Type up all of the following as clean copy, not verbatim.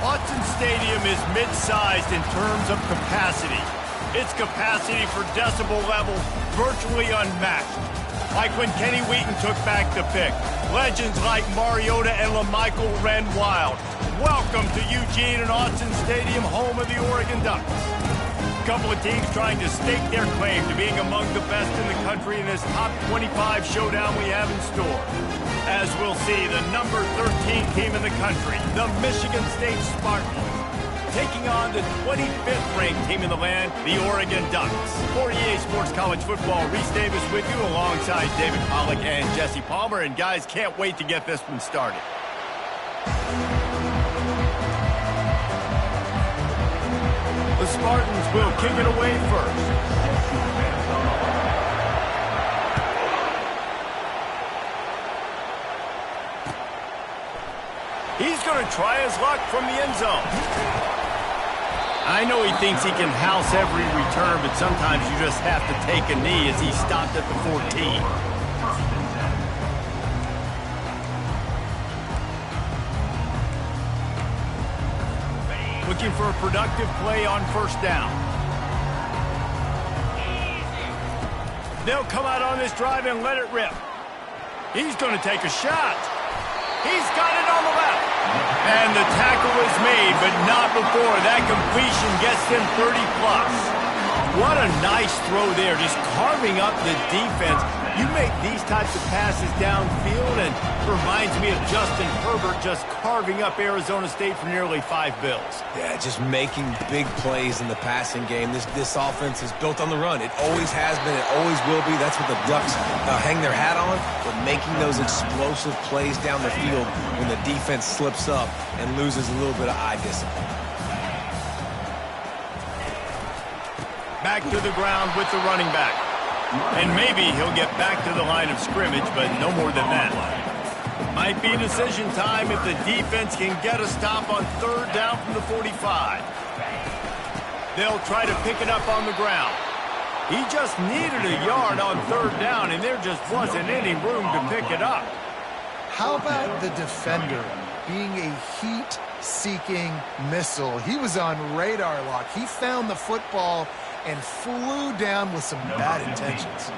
Autzen Stadium is mid-sized in terms of capacity. Its capacity for decibel level virtually unmatched. Like when Kenny Wheaton took back the pick. Legends like Mariota and LaMichael ran wild. Welcome to Eugene and Autzen Stadium, home of the Oregon Ducks. A couple of teams trying to stake their claim to being among the best in the country in this top 25 showdown we have in store. As we'll see, the number 13 team in the country, the Michigan State Spartans, taking on the 25th ranked team in the land, the Oregon Ducks. For EA Sports College Football, Reese Davis with you alongside David Pollack and Jesse Palmer. And guys, can't wait to get this one started. The Spartans will kick it away first. He's going to try his luck from the end zone. I know he thinks he can house every return, but sometimes you just have to take a knee as he stopped at the 14. Looking for a productive play on first down. They'll come out on this drive and let it rip. He's going to take a shot. He's got it on the left. And the tackle is made, but not before that completion gets them 30-plus. What a nice throw there, just carving up the defense. You make these types of passes downfield, and it reminds me of Justin Herbert just carving up Arizona State for nearly 5 bills. Yeah, just making big plays in the passing game. This offense is built on the run. It always has been. It always will be. That's what the Ducks hang their hat on, but making those explosive plays down the field when the defense slips up and loses a little bit of eye discipline. Back to the ground with the running back. And maybe he'll get back to the line of scrimmage, but no more than that. Might be decision time if the defense can get a stop on third down from the 45. They'll try to pick it up on the ground. He just needed a yard on third down, and there just wasn't any room to pick it up. How about the defender being a heat-seeking missile? He was on radar lock. He found the football and flew down with some bad intentions.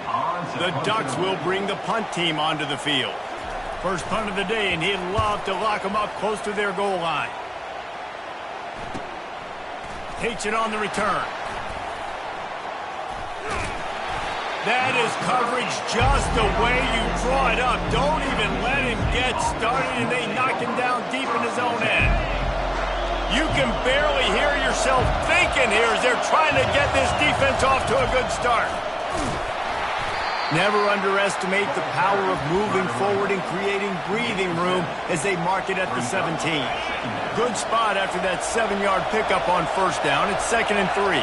The Ducks will bring the punt team onto the field. First punt of the day, and he'd love to lock them up close to their goal line. Takes it on the return. That is coverage just the way you draw it up. Don't even let him get started, and they knock him down deep in his own end. You can barely hear yourself thinking here as they're trying to get this defense off to a good start. Never underestimate the power of moving forward and creating breathing room as they mark it at the 17. Good spot after that 7-yard pickup on first down. It's 2nd and 3.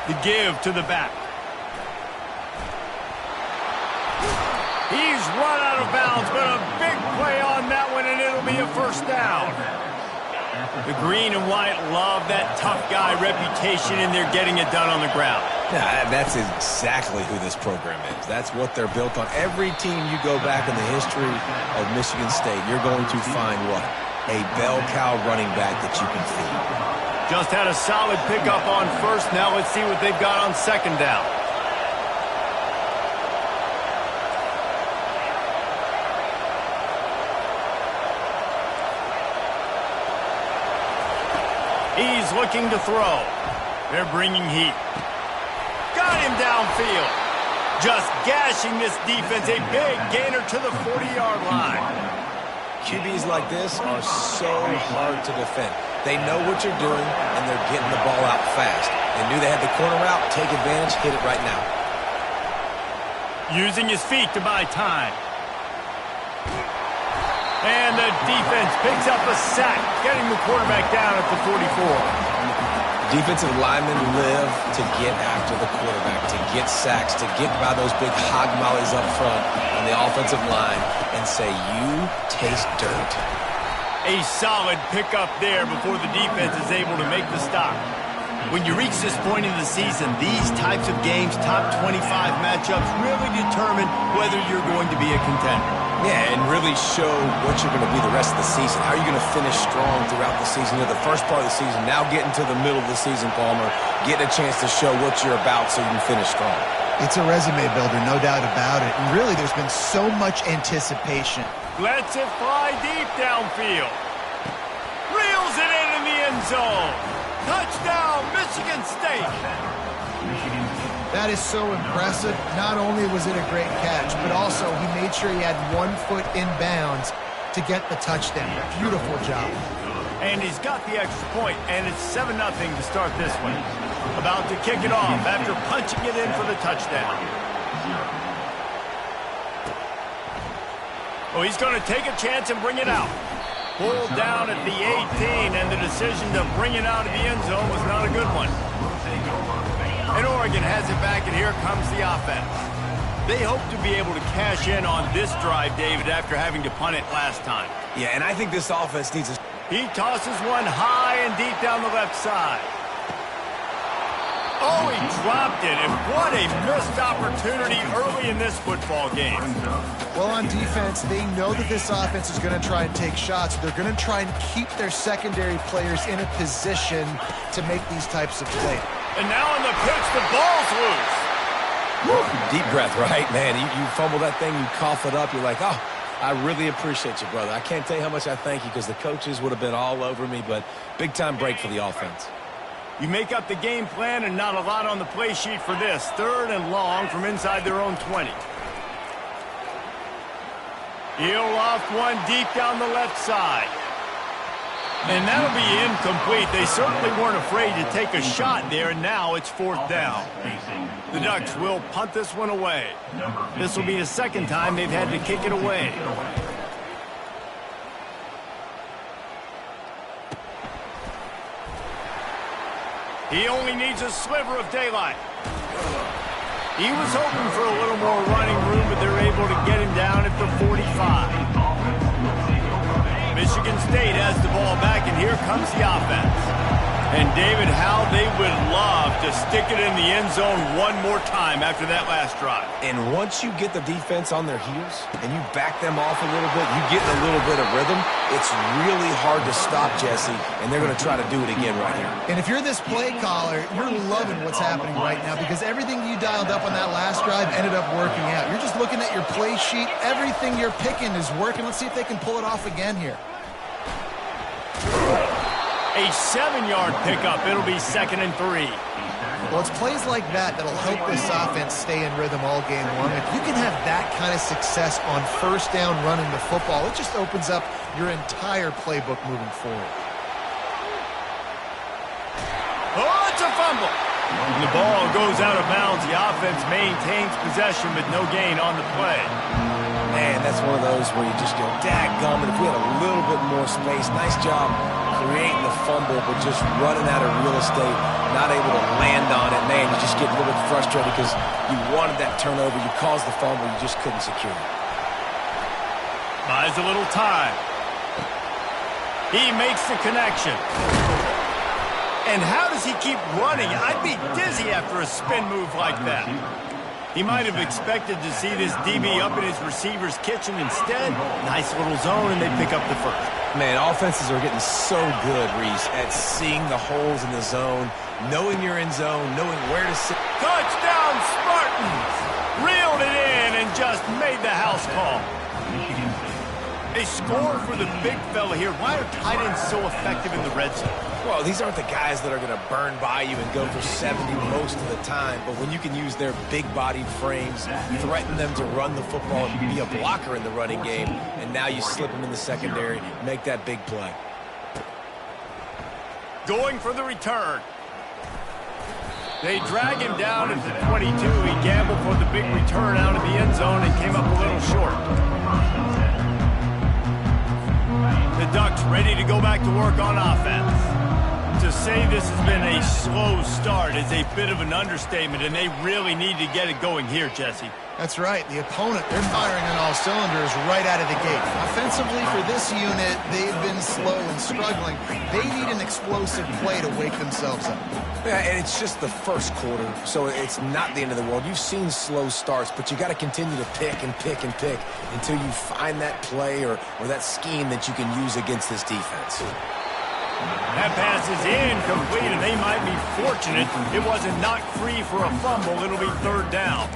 The give to the back. He's run out of bounds, but a big play on that one, and it'll be a first down. The green and white love that tough guy reputation, and they're getting it done on the ground. Yeah, that's exactly who this program is. That's what they're built on. Every team you go back in the history of Michigan State, you're going to find what? A bell cow running back that you can feed. Just had a solid pickup on first. Now let's see what they've got on second down. He's looking to throw. They're bringing heat. Got him downfield. Just gashing this defense. A big gainer to the 40-yard line. QBs like this are so hard to defend. They know what you're doing, and they're getting the ball out fast. They knew they had the corner out. Take advantage. Hit it right now. Using his feet to buy time. And the defense picks up a sack, getting the quarterback down at the 44. Defensive linemen live to get after the quarterback, to get sacks, to get by those big hog mollies up front on the offensive line and say, you taste dirt. A solid pickup there before the defense is able to make the stop. When you reach this point in the season, these types of games, top 25 matchups, really determine whether you're going to be a contender. Yeah, and really show what you're going to be the rest of the season. How are you going to finish strong throughout the season? You're the first part of the season, now getting to the middle of the season, Palmer. Getting a chance to show what you're about so you can finish strong. It's a resume builder, no doubt about it. And really, there's been so much anticipation. Lets it fly deep downfield. Reels it in the end zone. Touchdown, Michigan State. That is so impressive. Not only was it a great catch, but also he made sure he had 1 foot in bounds to get the touchdown. Beautiful job. And he's got the extra point, and it's 7-0 to start this one. About to kick it off after punching it in for the touchdown. Oh, he's going to take a chance and bring it out. Pulled down at the 18, and the decision to bring it out of the end zone was not a good one. And Oregon has it back, and here comes the offense. They hope to be able to cash in on this drive, David, after having to punt it last time. Yeah, and I think this offense needs a... He tosses one high and deep down the left side. Oh, he dropped it, and what a missed opportunity early in this football game. Well, on defense, they know that this offense is going to try and take shots. They're going to try and keep their secondary players in a position to make these types of plays. And now on the pitch, the ball's loose. Woo, deep breath, right? Man, you fumble that thing, you cough it up, you're like, oh, I really appreciate you, brother. I can't tell you how much I thank you because the coaches would have been all over me, but big-time break for the offense. You make up the game plan and not a lot on the play sheet for this. 3rd and long from inside their own 20. He'll loft one deep down the left side. And that'll be incomplete. They certainly weren't afraid to take a shot there, and now it's 4th down. The Ducks will punt this one away. This will be the second time they've had to kick it away. He only needs a sliver of daylight. He was hoping for a little more running room, but they're able to get him down at the 45. Michigan State has the ball back, and here comes the offense. And, David, how they would love to stick it in the end zone one more time after that last drive. And once you get the defense on their heels and you back them off a little bit, you get a little bit of rhythm, it's really hard to stop, Jesse, and they're going to try to do it again right here. And if you're this play caller, you're loving what's happening right now because everything you dialed up on that last drive ended up working out. You're just looking at your play sheet. Everything you're picking is working. Let's see if they can pull it off again here. A 7-yard pickup. It'll be 2nd and 3. Well, it's plays like that that'll help this offense stay in rhythm all game long. If you can have that kind of success on 1st down running the football, it just opens up your entire playbook moving forward. Oh, it's a fumble. And the ball goes out of bounds. The offense maintains possession, but no gain on the play. Man, that's one of those where you just go, dadgummit, if we had a little bit more space, nice job creating the fumble, but just running out of real estate, not able to land on it. Man, you just get a little bit frustrated because you wanted that turnover, you caused the fumble, you just couldn't secure it. Buys a little time. He makes the connection. And how does he keep running? I'd be dizzy after a spin move like that. He might have expected to see this DB up in his receiver's kitchen. Instead, nice little zone, and they pick up the first. Man, offenses are getting so good, Reese, at seeing the holes in the zone, knowing you're in zone, knowing where to sit. Touchdown, Spartans! Reeled it in and just made the house call. A score for the big fella here. Why are tight ends so effective in the red zone? Well, these aren't the guys that are going to burn by you and go for 70 most of the time, but when you can use their big-bodied frames, threaten them to run the football and be a blocker in the running game, and now you slip them in the secondary, make that big play. Going for the return. They drag him down at the 22. He gambled for the big return out of the end zone and came up a little short. The Ducks ready to go back to work on offense. To say this has been a slow start is a bit of an understatement, and they really need to get it going here, Jesse. That's right. The opponent, they're firing on all cylinders right out of the gate. Offensively, for this unit, they've been slow and struggling. They need an explosive play to wake themselves up. Yeah, and it's just the first quarter, so it's not the end of the world. You've seen slow starts, but you got to continue to pick and pick and pick until you find that play or that scheme that you can use against this defense. That pass is incomplete, and they might be fortunate it wasn't knocked free for a fumble. It'll be third down.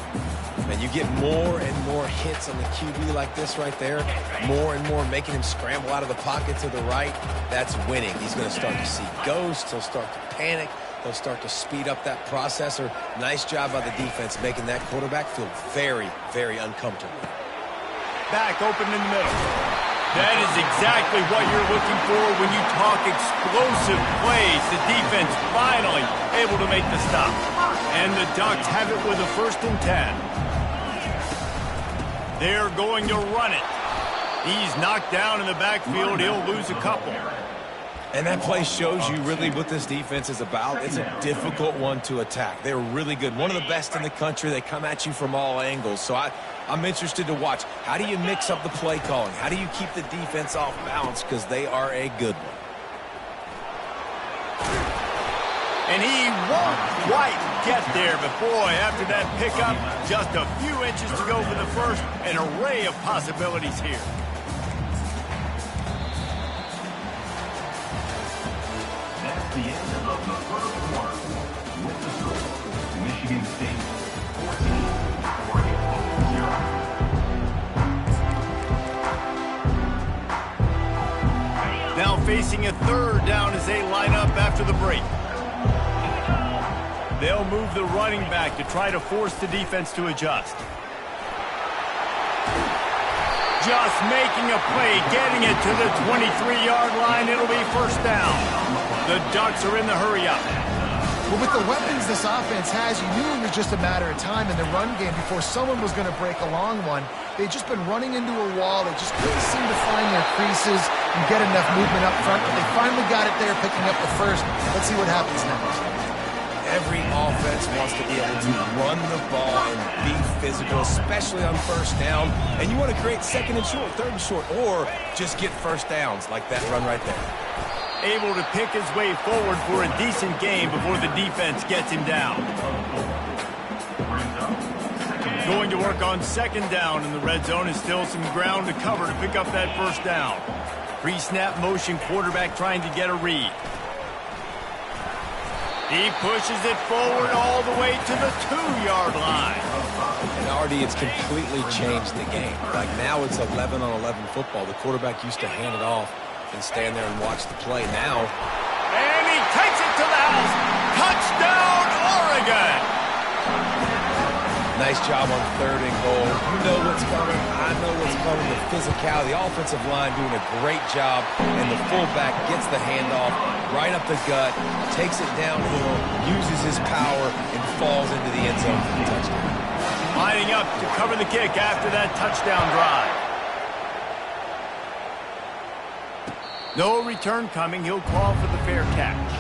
And you get more and more hits on the QB like this right there, more and more making him scramble out of the pocket to the right. That's winning. He's going to start to see ghosts. He'll start to panic. He'll start to speed up that processor. Nice job by the defense making that quarterback feel very, very uncomfortable. Back open in the middle. That is exactly what you're looking for when you talk explosive plays. The defense finally able to make the stop. And the Ducks have it with a 1st and 10. They're going to run it. He's knocked down in the backfield. He'll lose a couple. And that play shows you really what this defense is about. It's a difficult one to attack. They're really good. One of the best in the country. They come at you from all angles. So I'm interested to watch. How do you mix up the play calling? How do you keep the defense off balance? Because they are a good one. And he won't quite get there. But, boy, after that pickup, just a few inches to go for the first. An array of possibilities here. That's the end of the first quarter. With the score, Michigan State 14, Oregon 0. Now facing a third down as they line up after the break. They'll move the running back to try to force the defense to adjust. Just making a play, getting it to the 23-yard line. It'll be 1st down. The Ducks are in the hurry-up. Well, with the weapons this offense has, you knew it was just a matter of time in the run game before someone was going to break a long one. They've just been running into a wall. They just couldn't seem to find their creases and get enough movement up front, but they finally got it there, picking up the first. Let's see what happens next. Every offense wants to be able to run the ball and be physical, especially on 1st down. And you want to create 2nd and short, 3rd and short, or just get 1st downs like that run right there. Able to pick his way forward for a decent game before the defense gets him down. Going to work on 2nd down in the red zone is still some ground to cover to pick up that 1st down. Pre-snap motion, quarterback trying to get a read. He pushes it forward all the way to the 2-yard line. And Artie, it's completely changed the game. Like now it's 11-on-11 football. The quarterback used to hand it off and stand there and watch the play. Now, and he takes it to the house. Touchdown, Oregon! Nice job on 3rd and goal. You know what's coming. I know what's coming. The physicality, the offensive line doing a great job, and the fullback gets the handoff right up the gut, takes it downhill, uses his power, and falls into the end zone for the touchdown. Lining up to cover the kick after that touchdown drive. No return coming. He'll call for the fair catch.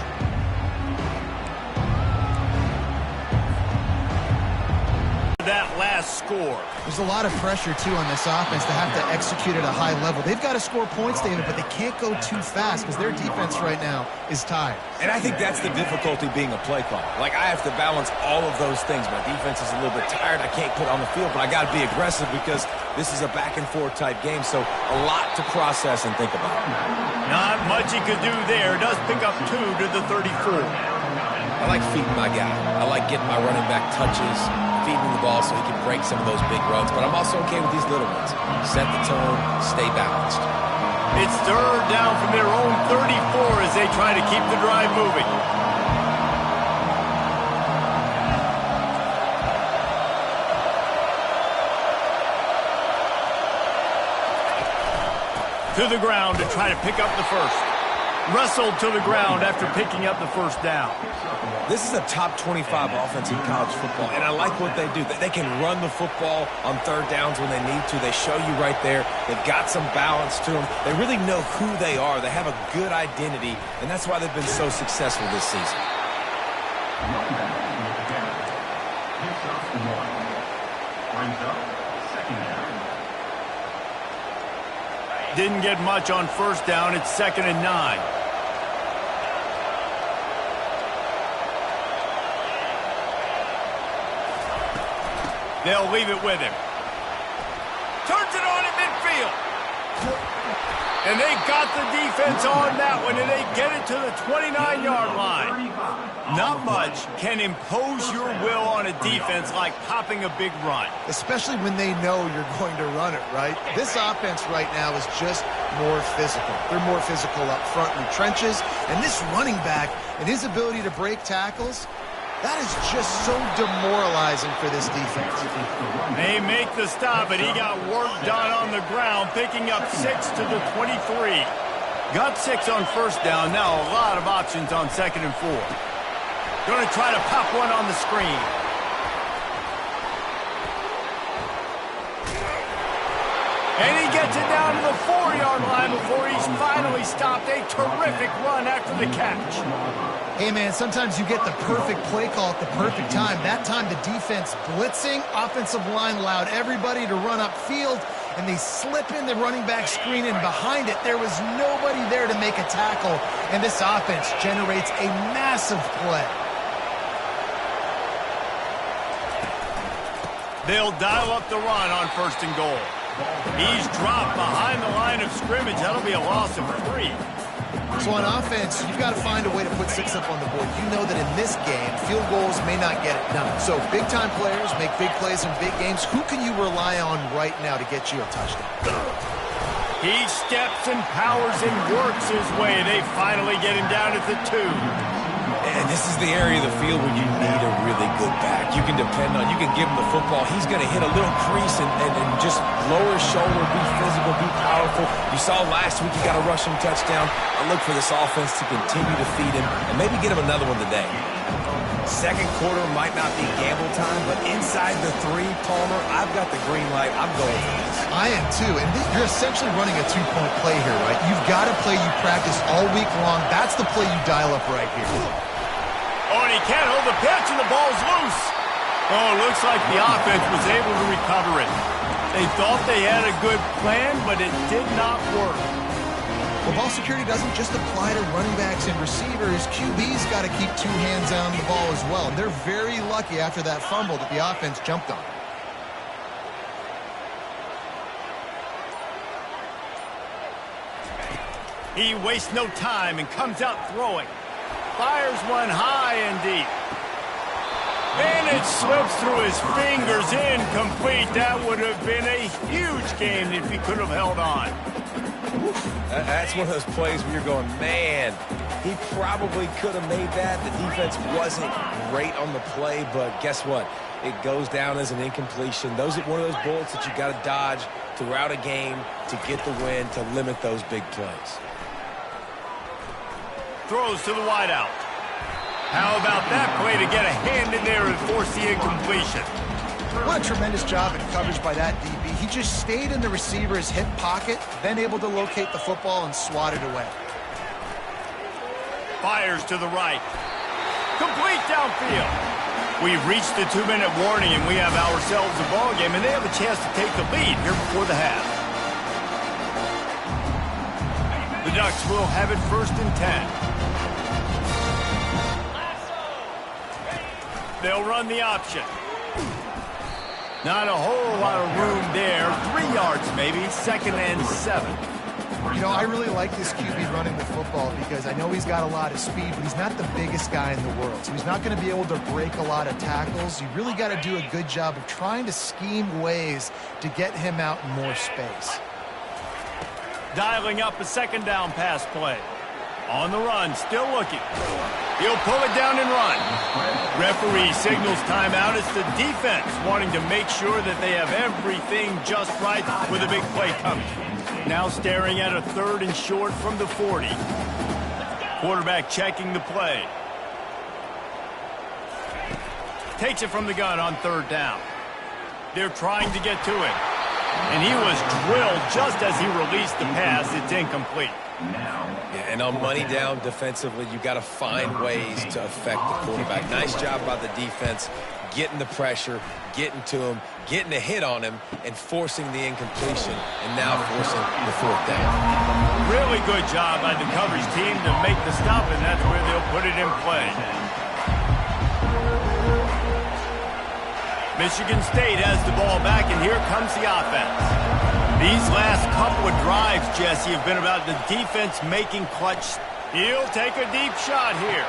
That last score. There's a lot of pressure, too, on this offense to have to execute at a high level. They've got to score points, David, but they can't go too fast because their defense right now is tired. And I think that's the difficulty being a play caller. Like, I have to balance all of those things. My defense is a little bit tired. I can't put on the field, but I got to be aggressive because this is a back-and-forth type game, so a lot to process and think about. Not much he could do there. Does pick up 2 to the 34. I like feeding my guy. I like getting my running back touches, feeding him the ball so he can break some of those big runs. But I'm also okay with these little ones. Set the tone, stay balanced. It's 3rd down from their own 34 as they try to keep the drive moving. To the ground to try to pick up the first. Wrestled to the ground after picking up the first down. This is a top 25 offense in college football, and I like what they do. They can run the football on third downs when they need to. They show you right there. They've got some balance to them. They really know who they are. They have a good identity, and that's why they've been so successful this season. Didn't get much on first down. It's 2nd and 9. They'll leave it with him. Turns it on at midfield. And they got the defense on that one, and they get it to the 29-yard line. Not much can impose your will on a defense like popping a big run. Especially when they know you're going to run it, right? This offense right now is just more physical. They're more physical up front in the trenches, and this running back and his ability to break tackles, that is just so demoralizing for this defense. They make the stop, and he got work done on the ground, picking up 6 to the 23. Got 6 on first down. Now a lot of options on 2nd and 4. Going to try to pop one on the screen. And he gets it down to the 4-yard line before he's finally stopped. A terrific run after the catch. Hey, man, sometimes you get the perfect play call at the perfect time. That time the defense blitzing, offensive line allowed everybody to run upfield, and they slip in the running back screen, and behind it there was nobody there to make a tackle, and this offense generates a massive play. They'll dial up the run on 1st and goal. He's dropped behind the line of scrimmage. That'll be a loss of 3. So on offense, you've got to find a way to put 6 up on the board. You know that in this game, field goals may not get it done. So big-time players make big plays in big games. Who can you rely on right now to get you a touchdown? He steps and powers and works his way. They finally get him down at the 2. And this is the area of the field where you need a really good back. You can depend on, you can give him the football. He's going to hit a little crease and just lower his shoulder, be physical, be powerful. You saw last week he got a rushing touchdown. I look for this offense to continue to feed him and maybe get him another one today. Second quarter might not be gamble time, but inside the 3, Palmer, I've got the green light. I'm going for this. I am too, and you're essentially running a 2-point play here, right? You've got a play you practice all week long. That's the play you dial up right here. Oh, and he can't hold the pitch, and the ball's loose. Oh, it looks like the offense was able to recover it. They thought they had a good plan, but it did not work. Well, ball security doesn't just apply to running backs and receivers. QB's got to keep 2 hands on the ball as well. And they're very lucky after that fumble that the offense jumped on. He wastes no time and comes out throwing. Fires one high and deep. And it slips through his fingers, incomplete. That would have been a huge game if he could have held on. That's one of those plays where you're going, man, he probably could have made that. The defense wasn't great on the play, but guess what? It goes down as an incompletion. Those are one of those bullets that you got to dodge throughout a game to get the win, to limit those big plays. Throws to the wideout. How about that play to get a hand in there and force the incompletion? What a tremendous job in coverage by that DB. He just stayed in the receiver's hip pocket, then able to locate the football and swat it away. Fires to the right. Complete downfield. We've reached the 2-minute warning, and we have ourselves a ball game, and they have a chance to take the lead here before the half. The Ducks will have it 1st and 10. They'll run the option. Not a whole lot of room there. 3 yards maybe. 2nd and 7. You know, I really like this QB running the football because I know he's got a lot of speed, but he's not the biggest guy in the world. So he's not going to be able to break a lot of tackles. You really got to do a good job of trying to scheme ways to get him out in more space. Dialing up a 2nd down pass play. On the run, still looking. He'll pull it down and run. Referee signals timeout. It's the defense wanting to make sure that they have everything just right with a big play coming. Now staring at a 3rd and short from the 40. Quarterback checking the play. Takes it from the gun on 3rd down. They're trying to get to it. And he was drilled just as he released the pass. It's incomplete. Yeah, and on money down defensively, you got to find ways to affect the quarterback. Nice job by the defense, getting the pressure, getting to him, getting a hit on him, and forcing the incompletion, and now forcing the 4th down. Really good job by the coverage team to make the stop, and that's where they'll put it in play. Michigan State has the ball back, and here comes the offense. These last couple of drives, Jesse, have been about the defense making clutch. He'll take a deep shot here.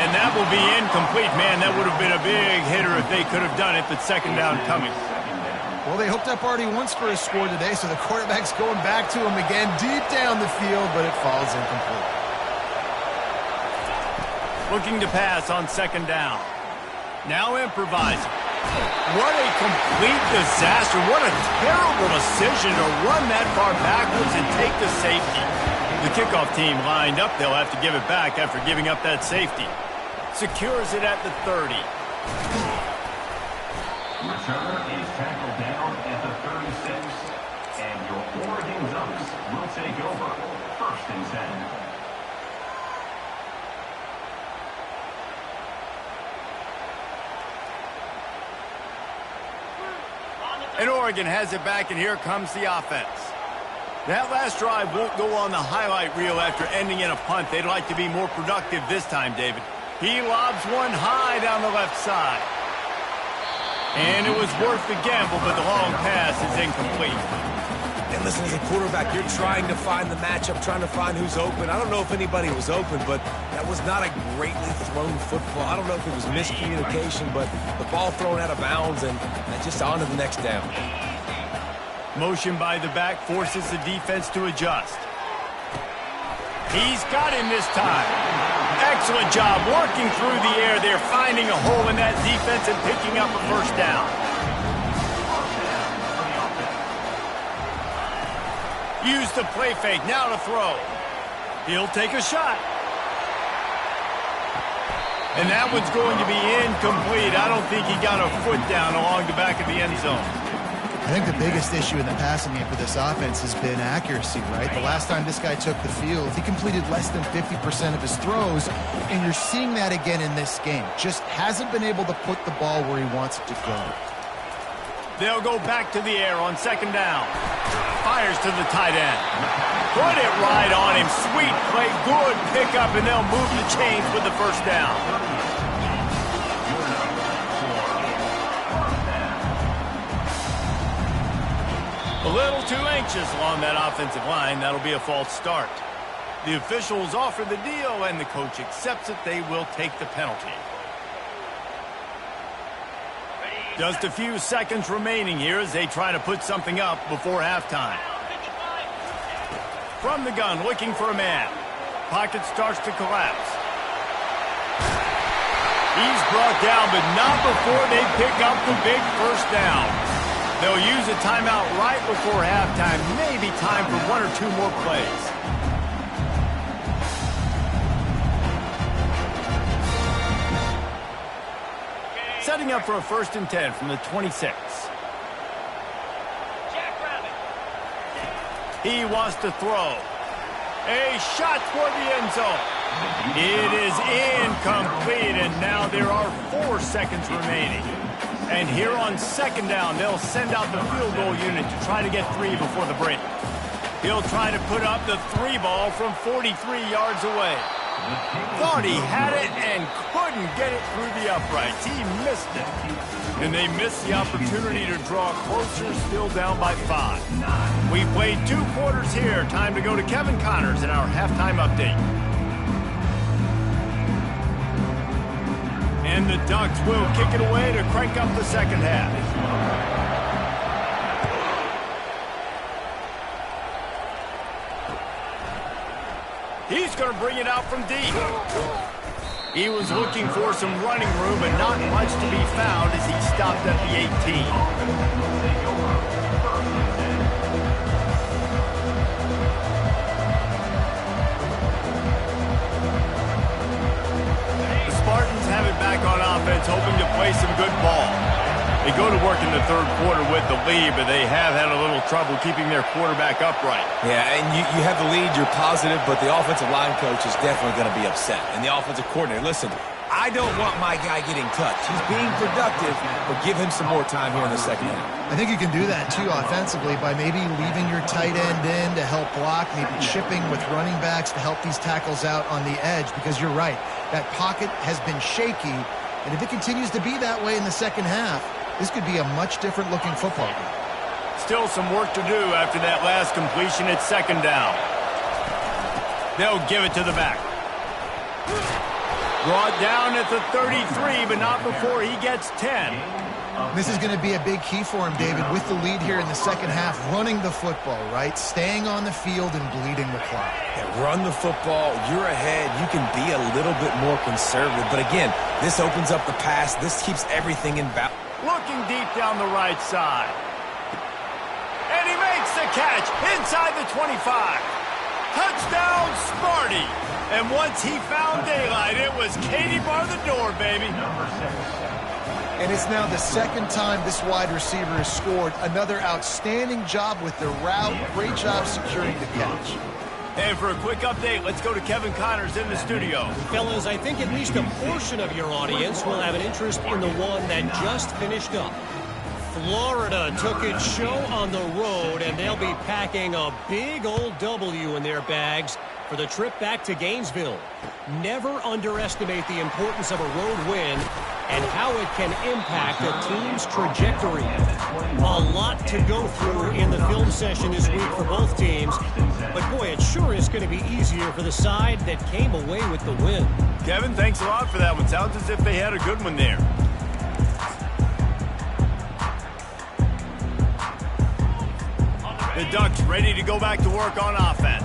And that will be incomplete. Man, that would have been a big hitter if they could have done it, but 2nd down coming. Well, they hooked up already once for a score today, so the quarterback's going back to him again deep down the field, but it falls incomplete. Looking to pass on 2nd down. Now improvising. What a complete disaster. What a terrible decision to run that far backwards and take the safety. The kickoff team lined up. They'll have to give it back after giving up that safety. Secures it at the 30. Returner is tackled down at the 36. And your Oregon Ducks will take over 1st and 10. And Oregon has it back, and here comes the offense. That last drive won't go on the highlight reel after ending in a punt. They'd like to be more productive this time, David. He lobs one high down the left side. And it was worth the gamble, but the long pass is incomplete. And listen, as a quarterback, you're trying to find the matchup, trying to find who's open. I don't know if anybody was open, but that was not a greatly thrown football. I don't know if it was miscommunication, but the ball thrown out of bounds and just on to the next down. Motion by the back forces the defense to adjust. He's got him this time. Excellent job working through the air. They're finding a hole in that defense and picking up a 1st down. Use the play fake, now to throw. He'll take a shot. And that one's going to be incomplete. I don't think he got a foot down along the back of the end zone. I think the biggest issue in the passing game for this offense has been accuracy, right? The last time this guy took the field, he completed less than 50% of his throws, and you're seeing that again in this game. Just hasn't been able to put the ball where he wants it to go. They'll go back to the air on 2nd down. Fires to the tight end. Put it right on him. Sweet play, good pickup, and they'll move the chains with the 1st down. A little too anxious along that offensive line. That'll be a false start. The officials offer the deal, and the coach accepts it. They will take the penalty. Just a few seconds remaining here as they try to put something up before halftime. From the gun, looking for a man. Pocket starts to collapse. He's brought down, but not before they pick up the big 1st down. They'll use a timeout right before halftime. Maybe time for 1 or 2 more plays. Setting up for a 1st and 10 from the 26. He wants to throw. A shot toward the end zone. It is incomplete, and now there are 4 seconds remaining. And here on 2nd down, they'll send out the field goal unit to try to get 3 before the break. He'll try to put up the 3 ball from 43 yards away. Thought he had it and couldn't get it through the uprights. He missed it. And they missed the opportunity to draw closer, still down by 5. We played 2 quarters here. Time to go to Kevin Connors in our halftime update. And the Ducks will kick it away to crank up the 2nd half. He's going to bring it out from deep. He was looking for some running room, but not much to be found as he stopped at the 18. offense hoping to play some good ball. They go to work in the third quarter with the lead, but they have had a little trouble keeping their quarterback upright. Yeah, and you have the lead, you're positive, but the offensive line coach is definitely going to be upset. And the offensive coordinator, listen, I don't want my guy getting touched. He's being productive, but give him some more time here in the second half. I think you can do that, too, offensively, by maybe leaving your tight end in to help block, maybe chipping with running backs to help these tackles out on the edge, because you're right. That pocket has been shaky, and if it continues to be that way in the second half, this could be a much different-looking football game. Still some work to do after that last completion at second down. They'll give it to the back. Brought down at the 33, but not before he gets 10. This is going to be a big key for him, David, with the lead here in the second half, running the football, right? Staying on the field and bleeding the clock. Yeah, run the football. You're ahead. You can be a little bit more conservative. But again, this opens up the pass. This keeps everything in balance. Looking deep down the right side. And he makes the catch inside the 25. Touchdown, Sparty. And once he found daylight, it was Katie bar the door, baby. And it's now the second time this wide receiver has scored. Another outstanding job with the route. Great job securing the catch. And for a quick update, let's go to Kevin Connors in the studio. Fellas, I think at least a portion of your audience will have an interest in the one that just finished up. Florida took its show on the road, and they'll be packing a big old W in their bags for the trip back to Gainesville. Never underestimate the importance of a road win and how it can impact a team's trajectory. A lot to go through in the film session this week for both teams, but boy, it sure is going to be easier for the side that came away with the win. Kevin, thanks a lot for that one. Sounds as if they had a good one there. The Ducks ready to go back to work on offense.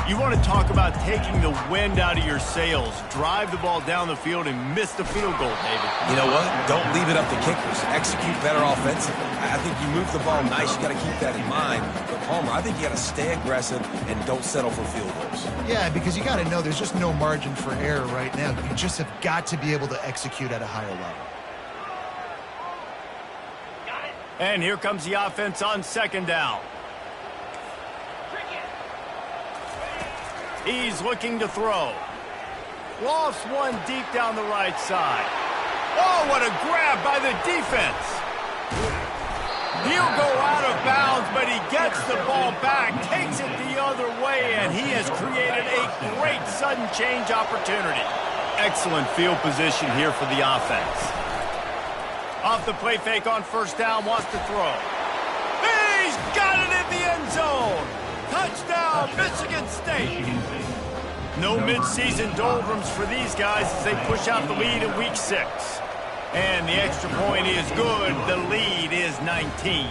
You want to talk about taking the wind out of your sails. Drive the ball down the field and miss the field goal, David. You know what? Don't leave it up to kickers. Execute better offensively. I think you move the ball nice. You got to keep that in mind. But Palmer, I think you got to stay aggressive and don't settle for field goals. Yeah, because you got to know there's just no margin for error right now. You just have got to be able to execute at a higher level. And here comes the offense on second down. He's looking to throw. Lost one deep down the right side. Oh, what a grab by the defense. He'll go out of bounds, but he gets the ball back, takes it the other way, and he has created a great sudden change opportunity. Excellent field position here for the offense. Off the play fake on first down, wants to throw. He's got it in the end zone. Touchdown, Michigan State. No midseason doldrums for these guys as they push out the lead in week 6. And the extra point is good. The lead is 19.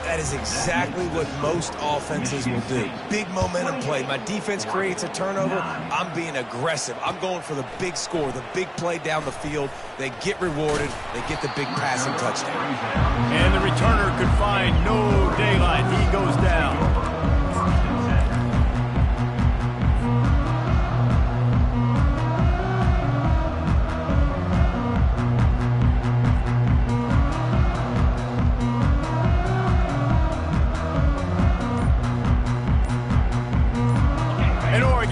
That is exactly what most offenses will do. Big momentum play. My defense creates a turnover. I'm being aggressive. I'm going for the big score, the big play down the field. They get rewarded. They get the big passing touchdown. And the returner could find no daylight. He goes down.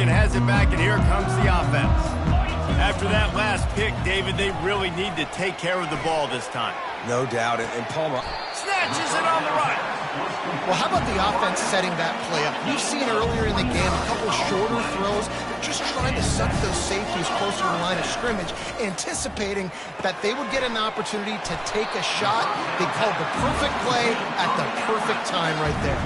Has it back, and here comes the offense. After that last pick, David, they really need to take care of the ball this time. No doubt, and Palmer snatches it on the right. Well, how about the offense setting that play up? We've seen earlier in the game a couple shorter throws. They're just trying to suck those safeties closer to the line of scrimmage, anticipating that they would get an opportunity to take a shot. They called the perfect play at the perfect time right there.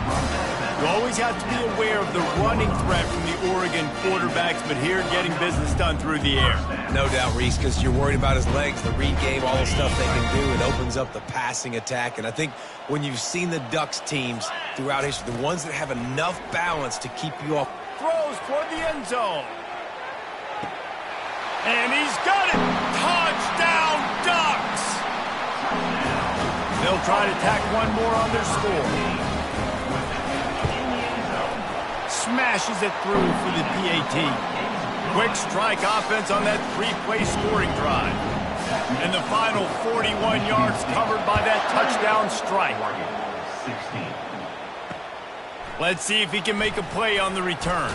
You always have to be aware of the running threat from the Oregon quarterbacks, but here getting business done through the air. No doubt, Reese, because you're worried about his legs, the read game, all the stuff they can do. It opens up the passing attack. And I think when you've seen the Ducks teams throughout history, the ones that have enough balance to keep you off. Throws toward the end zone. And he's got it. Touchdown, Ducks. They'll try to tack one more on their score. Smashes it through for the PAT. Quick strike offense on that 3-play scoring drive. And the final 41 yards covered by that touchdown strike. 16. Let's see if he can make a play on the return.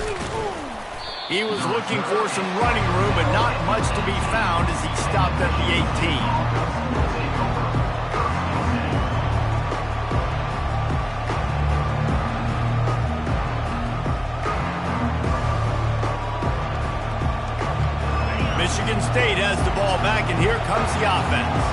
He was looking for some running room, but not much to be found as he stopped at the 18. Michigan State has the ball back, and here comes the offense.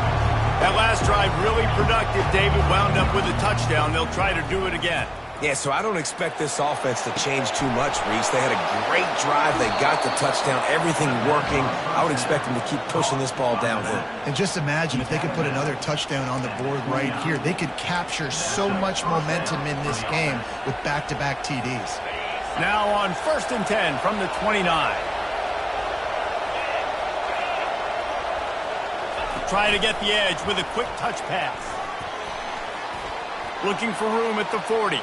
That last drive really productive. David wound up with a touchdown. They'll try to do it again. Yeah, so I don't expect this offense to change too much, Reese. They had a great drive. They got the touchdown, everything working. I would expect them to keep pushing this ball downhill. And just imagine if they could put another touchdown on the board right here. They could capture so much momentum in this game with back-to-back TDs. Now on 1st and 10 from the 29. Trying to get the edge with a quick touch pass. Looking for room at the 40.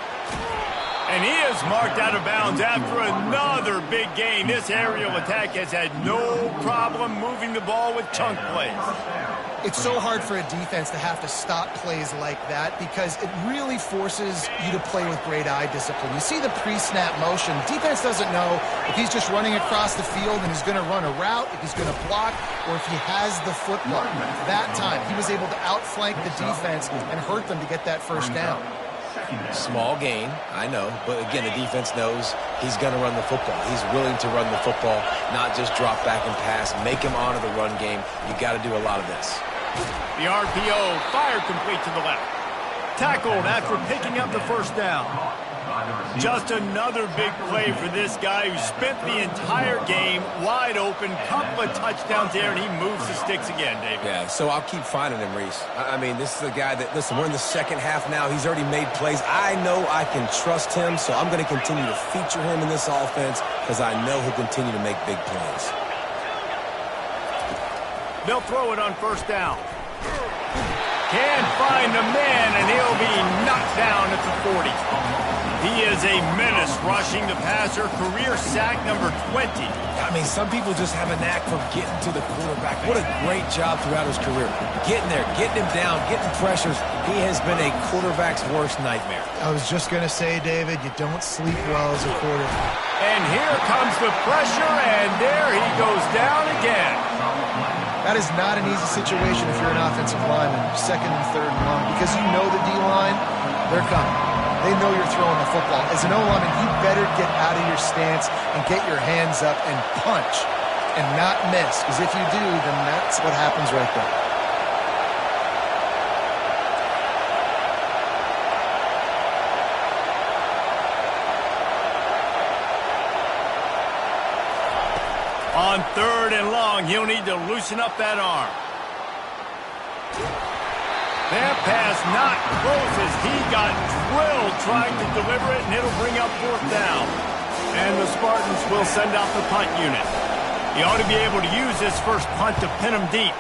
And he is marked out of bounds after another big gain. This aerial attack has had no problem moving the ball with chunk plays. It's so hard for a defense to have to stop plays like that because it really forces you to play with great eye discipline. You see the pre-snap motion. Defense doesn't know if he's just running across the field and he's going to run a route, if he's going to block, or if he has the football. That time, he was able to outflank the defense and hurt them to get that first down. Small gain, I know, but again, the defense knows he's going to run the football. He's willing to run the football, not just drop back and pass, make him honor the run game. You got to do a lot of this. The RPO fired complete to the left. Tackled after picking up the first down. Just another big play for this guy who spent the entire game wide open. Couple of touchdowns there, and he moves the sticks again, David. Yeah, so I'll keep finding him, Reese. I mean, this is a guy that, listen, we're in the second half now. He's already made plays. I know I can trust him, so I'm going to continue to feature him in this offense because I know he'll continue to make big plays. They'll throw it on first down. Can't find the man, and he'll be knocked down at the 40. He is a menace rushing the passer. Career sack number 20. I mean, some people just have a knack for getting to the quarterback. What a great job throughout his career. Getting there, getting him down, getting pressures. He has been a quarterback's worst nightmare. I was just going to say, David, you don't sleep well as a quarterback. And here comes the pressure, and there he goes down again. That is not an easy situation if you're an offensive lineman, second and third and long, because you know the D-line, they're coming. They know you're throwing the football. As an O-lineman, you better get out of your stance and get your hands up and punch and not miss, because if you do, then that's what happens right there. On 3rd and long, he'll need to loosen up that arm. That pass not close as he got drilled trying to deliver it, and it'll bring up 4th down. And the Spartans will send out the punt unit. He ought to be able to use this first punt to pin him deep.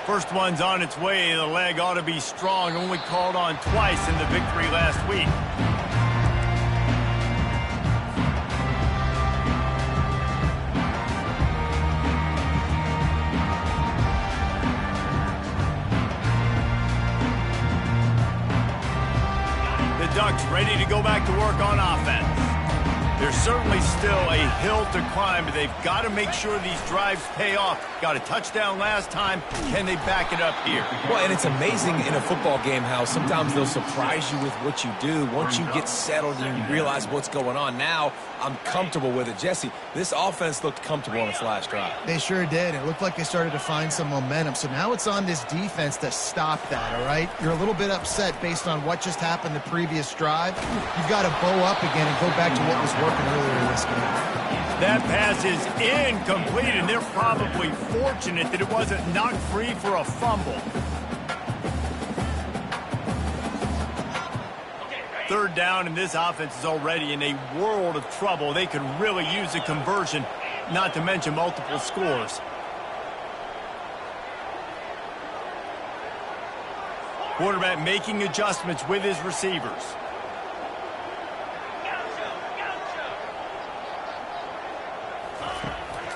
First one's on its way. The leg ought to be strong, only called on twice in the victory last week. Ducks ready to go back to work on offense. There's certainly still a hill to climb, but they've got to make sure these drives pay off. Got a touchdown last time. Can they back it up here? Well, and it's amazing in a football game how sometimes they'll surprise you with what you do. Once you get settled and you realize what's going on, now I'm comfortable with it. Jesse, this offense looked comfortable on its last drive. They sure did. It looked like they started to find some momentum. So now it's on this defense to stop that, all right? You're a little bit upset based on what just happened the previous drive. You've got to bow up again and go back to what was working earlier in this game. That pass is incomplete, and they're probably fortunate that it wasn't knocked free for a fumble. 3rd down, and this offense is already in a world of trouble. They could really use a conversion, not to mention multiple scores. Quarterback making adjustments with his receivers.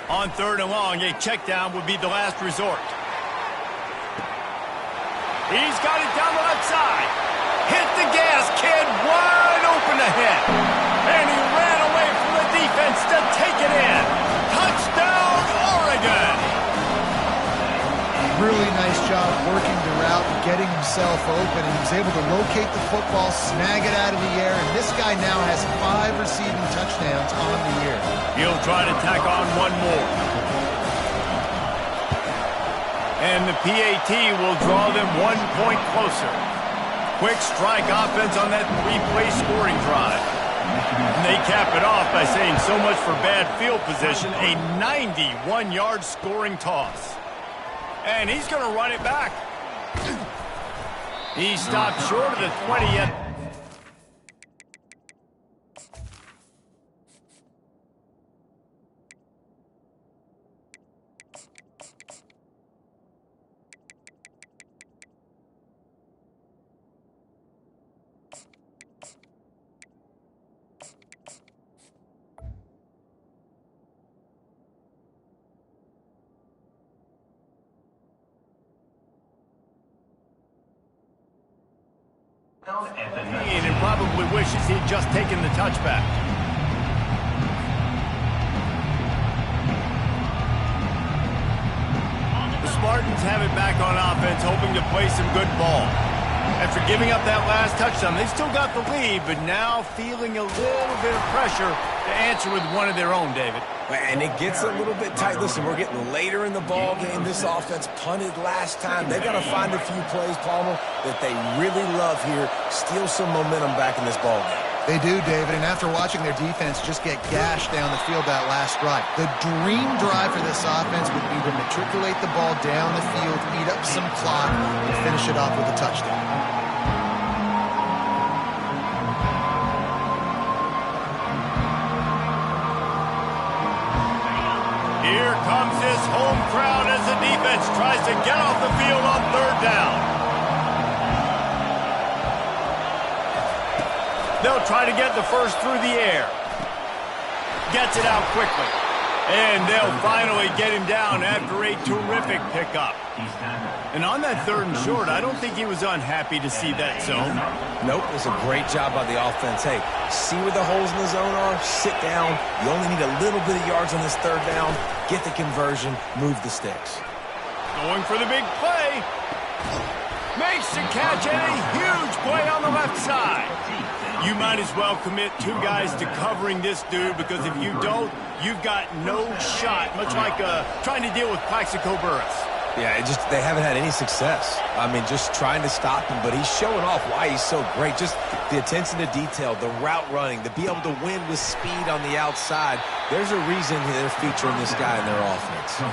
On 3rd and long, a check down would be the last resort. He's got it down the left side. Hit the gas, kid. Wide open ahead. And he ran away from the defense to take it in. Touchdown, Oregon. Really nice job working the route and getting himself open. He was able to locate the football, snag it out of the air, and this guy now has 5 receiving touchdowns on the year. He'll try to tack on one more. And the PAT will draw them 1 point closer. Quick strike offense on that 3-play scoring drive. And they cap it off by saying so much for bad field position, a 91-yard scoring toss. And he's going to run it back. He stopped short of the 20 yet. And probably wishes he'd just taken the touchback. The Spartans have it back on offense, hoping to play some good ball. After giving up that last touchdown, they still got the lead, but now feeling a little bit of pressure to answer with one of their own, David. And it gets a little bit tight. Listen, we're getting later in the ball game. This offense punted last time. They got to find a few plays, Palmer, that they really love here. Steal some momentum back in this ball game. They do, David, and after watching their defense just get gashed down the field that last drive, the dream drive for this offense would be to matriculate the ball down the field, eat up some clock, and finish it off with a touchdown. Here comes his home crowd as the defense tries to get off the field on 3rd down. They'll try to get the first through the air. Gets it out quickly. And they'll finally get him down after a terrific pickup. And on that 3rd and short, I don't think he was unhappy to see that zone. Nope, it was a great job by the offense. Hey, see where the holes in the zone are, sit down. You only need a little bit of yards on this 3rd down. Get the conversion, move the sticks. Going for the big play. Makes the catch and a huge play on the left side. You might as well commit 2 guys to covering this dude, because if you don't, you've got no shot, much like trying to deal with Plaxico Burress. Yeah, they haven't had any success. I mean, just trying to stop him, but he's showing off why he's so great. Just the attention to detail, the route running, to be able to win with speed on the outside. There's a reason they're featuring this guy in their offense.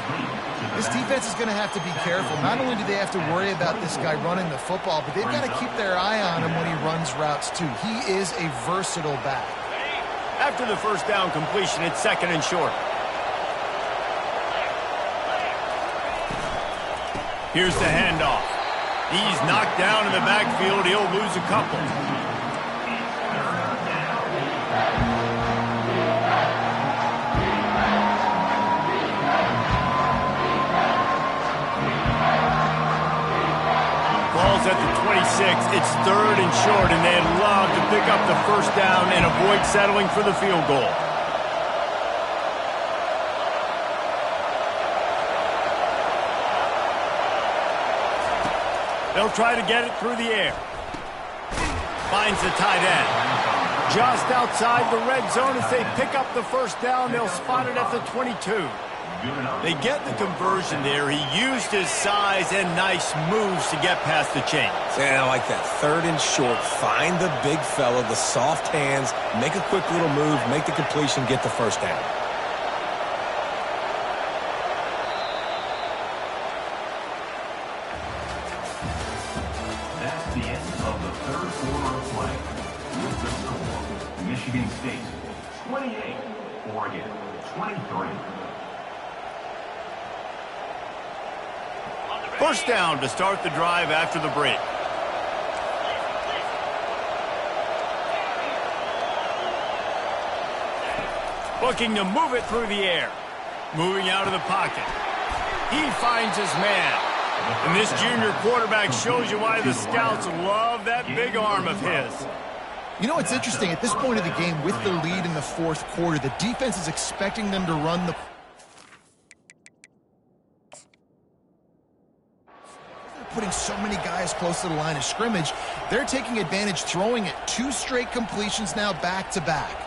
This defense is going to have to be careful. Not only do they have to worry about this guy running the football, but they've got to keep their eye on him when he runs routes too. He is a versatile back. After the 1st down completion, it's 2nd and short. Here's the handoff. He's knocked down in the backfield. He'll lose a couple. Ball's at the 26. It's 3rd and short, and they'd love to pick up the 1st down and avoid settling for the field goal. They'll try to get it through the air. Finds the tight end. Just outside the red zone as they pick up the 1st down. They'll spot it at the 22. They get the conversion there. He used his size and nice moves to get past the chains. And I like that. 3rd and short. Find the big fella, the soft hands, make a quick little move, make the completion, get the 1st down. That's the end of the 3rd quarter of play. With the score, Michigan State 28, Oregon 23. 1st down to start the drive after the break. Looking to move it through the air. Moving out of the pocket. He finds his man. And this junior quarterback shows you why the scouts love that big arm of his. You know what's interesting? At this point of the game, with the lead in the fourth quarter, the defense is expecting them to run the... Putting so many guys close to the line of scrimmage, they're taking advantage, throwing it 2 straight completions now back-to-back.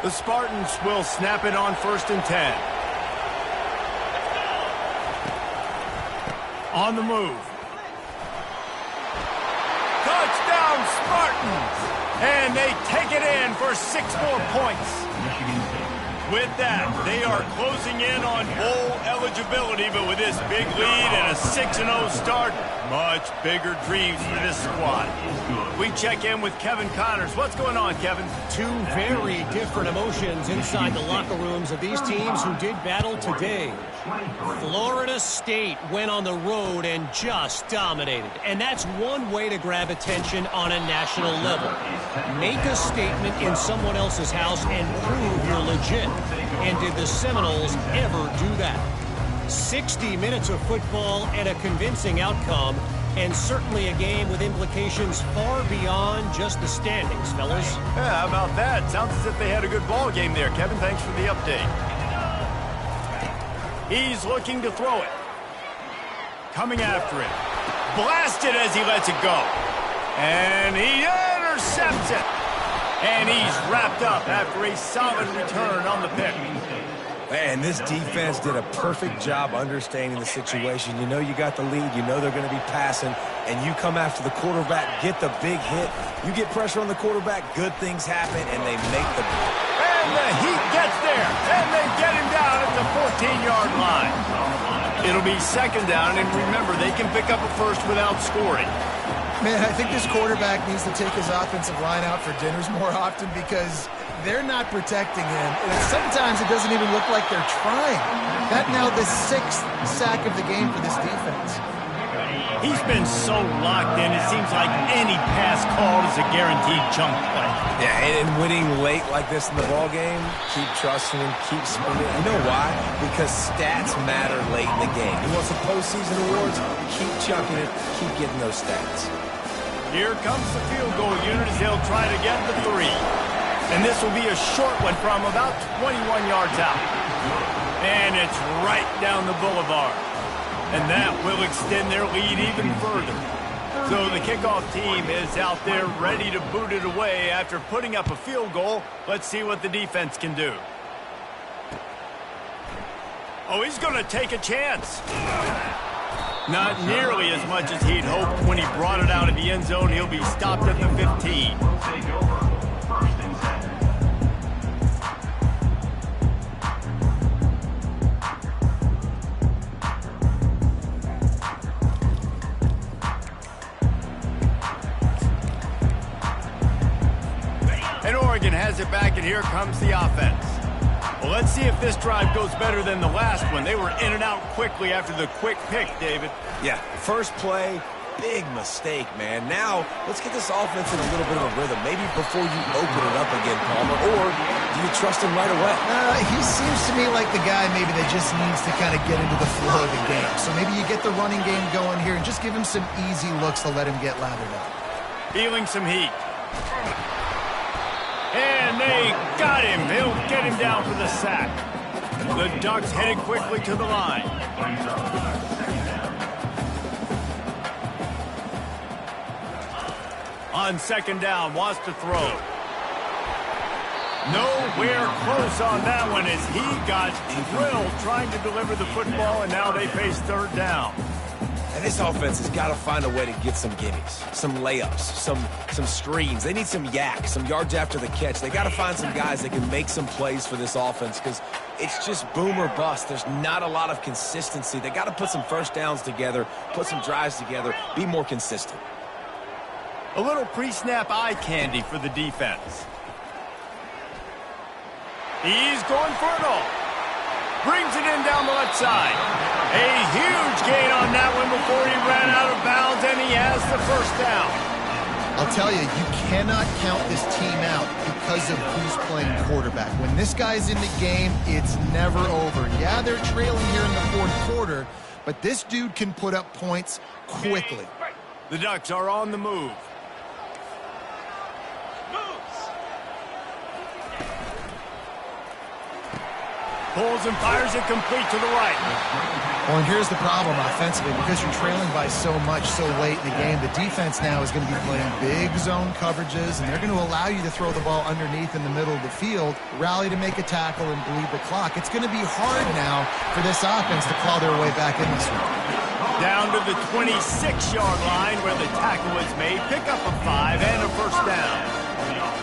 The Spartans will snap it on 1st and 10. On the move. Touchdown, Spartans! And they take it in for 6 more points. With that, they are closing in on bowl eligibility, but with this big lead and a 6-0 start, much bigger dreams for this squad. We check in with Kevin Connors. What's going on, Kevin? 2 very different emotions inside the locker rooms of these teams who did battle today. Florida State went on the road and just dominated. And that's one way to grab attention on a national level. Make a statement in someone else's house and prove you're legit. And did the Seminoles ever do that? 60 minutes of football and a convincing outcome, and certainly a game with implications far beyond just the standings, fellas. Yeah, how about that? Sounds as if they had a good ball game there. Kevin, thanks for the update. He's looking to throw it. Coming after it. Blasted as he lets it go. And he intercepts it. And he's wrapped up after a solid return on the pick. Man, this defense did a perfect job understanding the situation. You know you got the lead. You know they're going to be passing. And you come after the quarterback, get the big hit. You get pressure on the quarterback, good things happen, and they make the... And the Heat gets there. And they get him down at the 14-yard line. It'll be 2nd down, and remember, they can pick up a first without scoring. Man, I think this quarterback needs to take his offensive line out for dinners more often because they're not protecting him. And sometimes it doesn't even look like they're trying. That now the 6th sack of the game for this defense. He's been so locked in, it seems like any pass called is a guaranteed chunk play. Yeah, and winning late like this in the ball game, keep trusting him, keep spinning. You know why? Because stats matter late in the game. You want some postseason awards? Keep chucking it, keep getting those stats. Here comes the field goal unit as they'll try to get the 3. And this will be a short one from about 21 yards out. And it's right down the boulevard. And that will extend their lead even further. So the kickoff team is out there ready to boot it away after putting up a field goal. Let's see what the defense can do. Oh, he's going to take a chance. Not nearly as much as he'd hoped when he brought it out of the end zone. He'll be stopped at the 15. And Oregon has it back, and here comes the offense. Well, let's see if this drive goes better than the last one. They were in and out quickly after the quick pick, David. Yeah, first play, big mistake, man. Now, let's get this offense in a little bit of a rhythm. Maybe before you open it up again, Palmer, or do you trust him right away? He seems to me like the guy maybe that just needs to kind of get into the flow of the game. So maybe you get the running game going here and just give him some easy looks to let him get lathered up. Feeling some heat. And they got him. They'll get him down for the sack. The Ducks headed quickly to the line. On 2nd down, wants to throw. Nowhere close on that one as he got drilled trying to deliver the football, and now they face 3rd down. And this offense has got to find a way to get some gimmies, some layups, some screens. They need some yak, some yards after the catch. They got to find some guys that can make some plays for this offense because it's just boom or bust. There's not a lot of consistency. They got to put some first downs together, put some drives together, be more consistent. A little pre-snap eye candy for the defense. He's going for it all. Brings it in down the left side. A huge gain on that one before he ran out of bounds, and he has the 1st down. I'll tell you, you cannot count this team out because of who's playing quarterback. When this guy's in the game, it's never over. Yeah, they're trailing here in the 4th quarter, but this dude can put up points quickly. The Ducks are on the move. Pulls and fires it complete to the right. Well, and here's the problem offensively. Because you're trailing by so much so late in the game, the defense now is going to be playing big zone coverages, and they're going to allow you to throw the ball underneath in the middle of the field, rally to make a tackle, and bleed the clock. It's going to be hard now for this offense to claw their way back in this one. Down to the 26-yard line where the tackle is made. Pick up a 5 and a first down.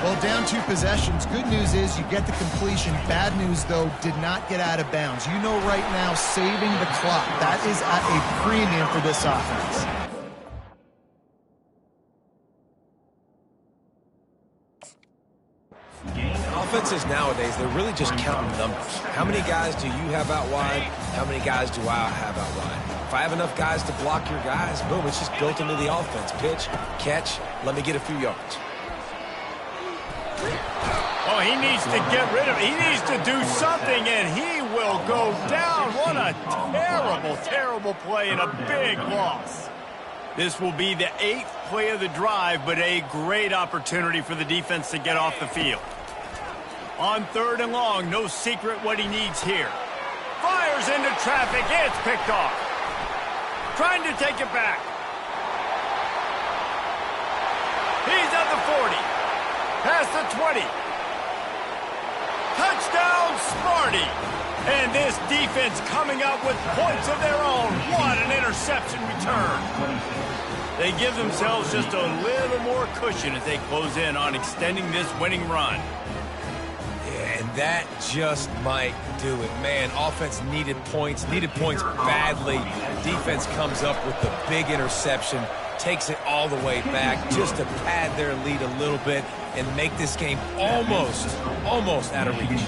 Well, down 2 possessions. Good news is you get the completion. Bad news, though, did not get out of bounds. You know right now, saving the clock, that is at a premium for this offense. Offenses nowadays, they're really just counting numbers. How many guys do you have out wide? How many guys do I have out wide? If I have enough guys to block your guys, boom, it's just built into the offense. Pitch, catch, let me get a few yards. Oh, he needs to get rid of it. He needs to do something, and he will go down. What a terrible, terrible play and a big loss. This will be the 8th play of the drive, but a great opportunity for the defense to get off the field. On 3rd and long, no secret what he needs here. Fires into traffic. It's picked off. Trying to take it back. He's at the 40. Past the 20. Touchdown, Smarty. And this defense coming up with points of their own. What an interception return. They give themselves just a little more cushion as they close in on extending this winning run. Yeah, and that just might do it. Man, offense needed points badly. Defense comes up with the big interception, takes it all the way back just to pad their lead a little bit and make this game almost out of reach.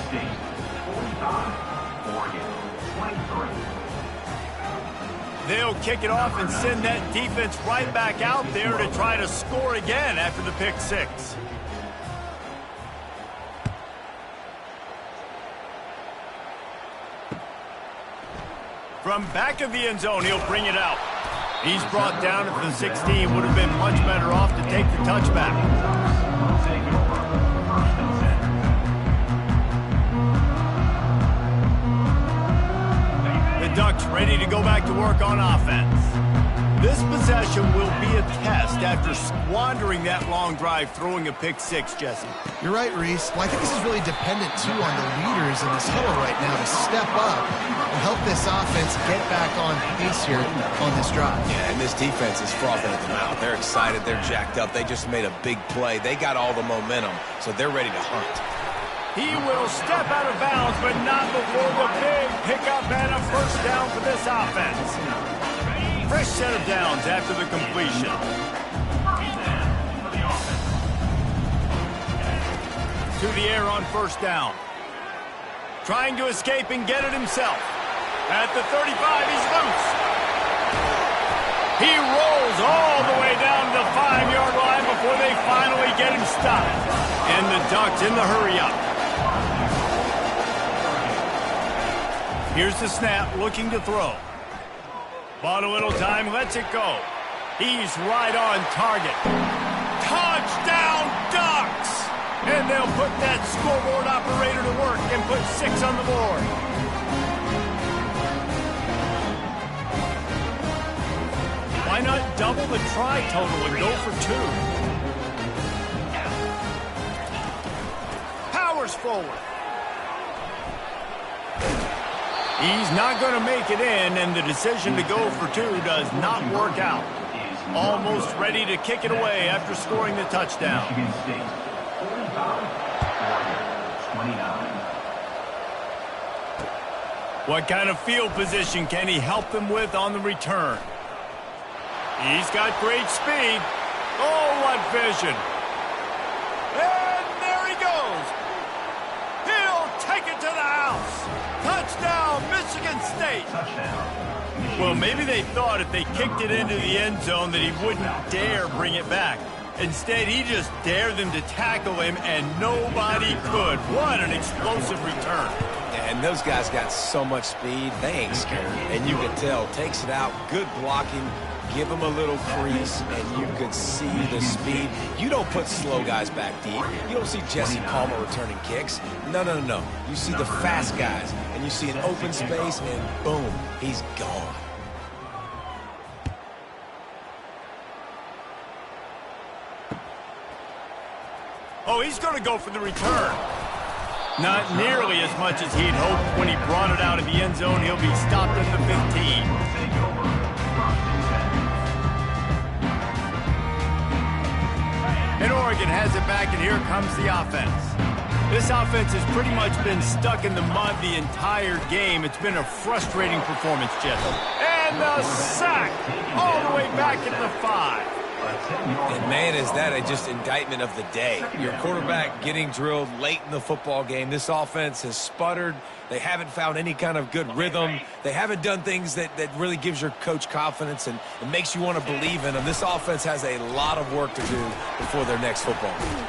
They'll kick it off and send that defense right back out there to try to score again after the pick 6. From back of the end zone, he'll bring it out. He's brought down at the 16. Would have been much better off to take the touchback. The Ducks ready to go back to work on offense. This possession will be a test after squandering that long drive throwing a pick 6, Jesse. You're right, Reese. Well, I think this is really dependent, too, on the leaders in this huddle right now to step up and help this offense get back on pace here on this drive. Yeah, and this defense is frothing at the mouth. They're excited. They're jacked up. They just made a big play. They got all the momentum, so they're ready to hunt. He will step out of bounds, but not before the big pickup and a first down for this offense. Fresh set of downs after the completion. To the air on first down. Trying to escape and get it himself. At the 35, he's loose. He rolls all the way down to the 5-yard line before they finally get him stopped. And the Ducks in the hurry-up. Here's the snap, looking to throw. Bought a little time, lets it go. He's right on target. Touchdown, Ducks! And they'll put that scoreboard operator to work and put 6 on the board. Why not double the try total and go for 2? Powers forward. He's not going to make it in, and the decision to go for 2 does not work out. Almost ready to kick it away after scoring the touchdown. What kind of field position can he help them with on the return? He's got great speed. Oh, what vision. And there he goes. He'll take it to the house. Touchdown, Michigan State. Well, maybe they thought if they kicked it into the end zone that he wouldn't dare bring it back. Instead, he just dared them to tackle him, and nobody could. What an explosive return. And And those guys got so much speed, they ain't scared. And you can tell, takes it out, good blocking, give them a little crease, and you could see the speed. You don't put slow guys back deep. You don't see Jesse Palmer returning kicks. No, no, no, no. You see the fast guys, and you see an open space, and boom, he's gone. Oh, he's going to go for the return. Not nearly as much as he'd hoped when he brought it out of the end zone. He'll be stopped at the 15. And Oregon has it back, and here comes the offense. This offense has pretty much been stuck in the mud the entire game. It's been a frustrating performance, Jesse. And the sack all the way back at the 5. And, man, is that just indictment of the day. Your quarterback getting drilled late in the football game. This offense has sputtered. They haven't found any kind of good rhythm. They haven't done things that really gives your coach confidence and makes you want to believe in them. This offense has a lot of work to do before their next football game.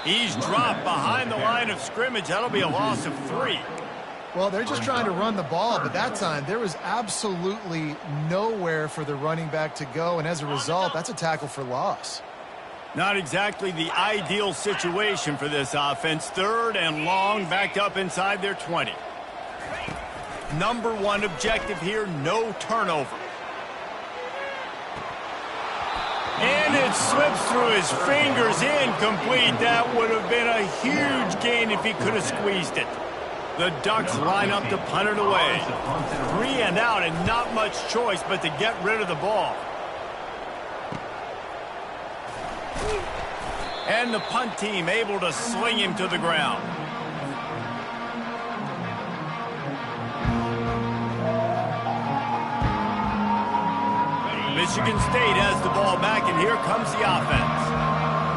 He's dropped behind the line of scrimmage. That'll be a loss of 3. Well, they're just trying to run the ball, but that time there was absolutely nowhere for the running back to go, and as a result, that's a tackle for loss. Not exactly the ideal situation for this offense. 3rd and long, backed up inside their 20. Number 1 objective here, no turnover. And it slips through his fingers, incomplete. That would have been a huge gain if he could have squeezed it. The Ducks line up to punt it away. 3 and out, and not much choice but to get rid of the ball. And the punt team able to sling him to the ground. Michigan State has the ball back, and here comes the offense.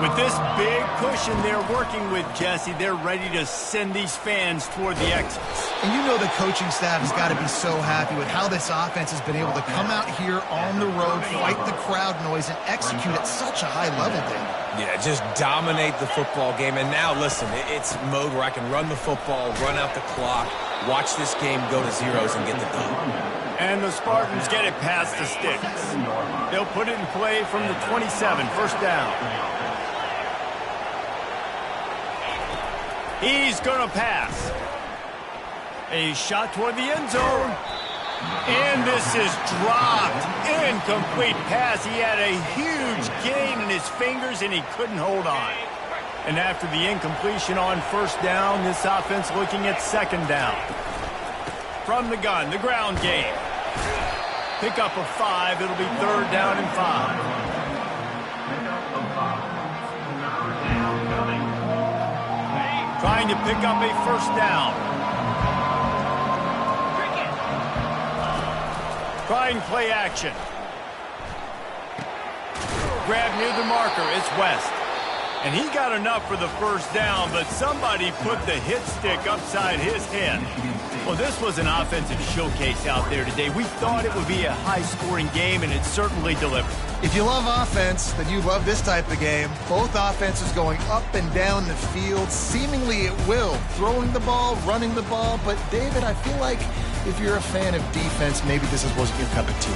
With this big cushion they're working with, Jesse, they're ready to send these fans toward the exits. And you know the coaching staff has got to be so happy with how this offense has been able to come out here on the road, fight the crowd noise, and execute at such a high level, David. Yeah, just dominate the football game. And now, listen, it's mode where I can run the football, run out the clock, watch this game go to zeros and get the dub. And the Spartans get it past the sticks. They'll put it in play from the 27, 1st down. He's going to pass. A shot toward the end zone. And this is dropped. Incomplete pass. He had a huge gain in his fingers, and he couldn't hold on. And after the incompletion on 1st down, this offense looking at 2nd down. From the gun, the ground game. Pick up of 5. It'll be 3rd down and 5. Trying to pick up a 1st down. Trying play action. Grab near the marker. It's West. And he got enough for the 1st down, but somebody put the hit stick upside his head. Well, this was an offensive showcase out there today. We thought it would be a high-scoring game, and it certainly delivered. If you love offense, then you love this type of game. Both offenses going up and down the field, seemingly at will, throwing the ball, running the ball. But, David, I feel like if you're a fan of defense, maybe this wasn't your cup of tea.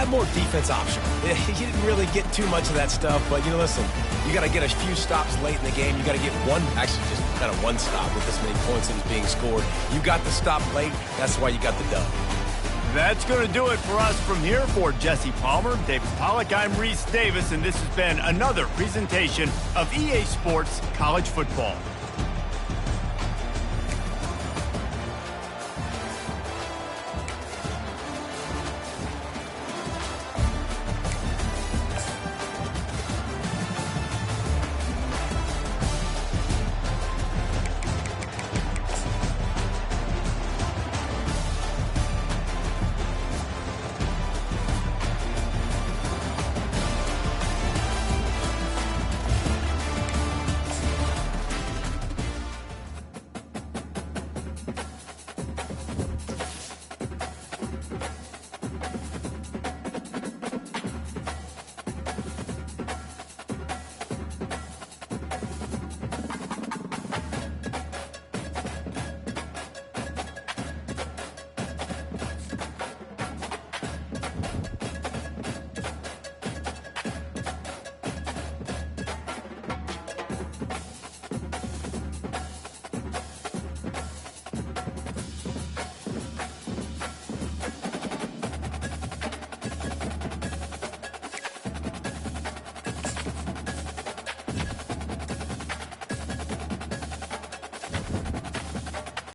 More defense option. He didn't really get too much of that stuff, but, listen, you got to get a few stops late in the game. You got to get actually just kind of one stop with this many points that was being scored. You got the stop late. That's why you got the dub. That's going to do it for us from here. For Jesse Palmer, David Pollack, I'm Reese Davis, and this has been another presentation of EA Sports College Football.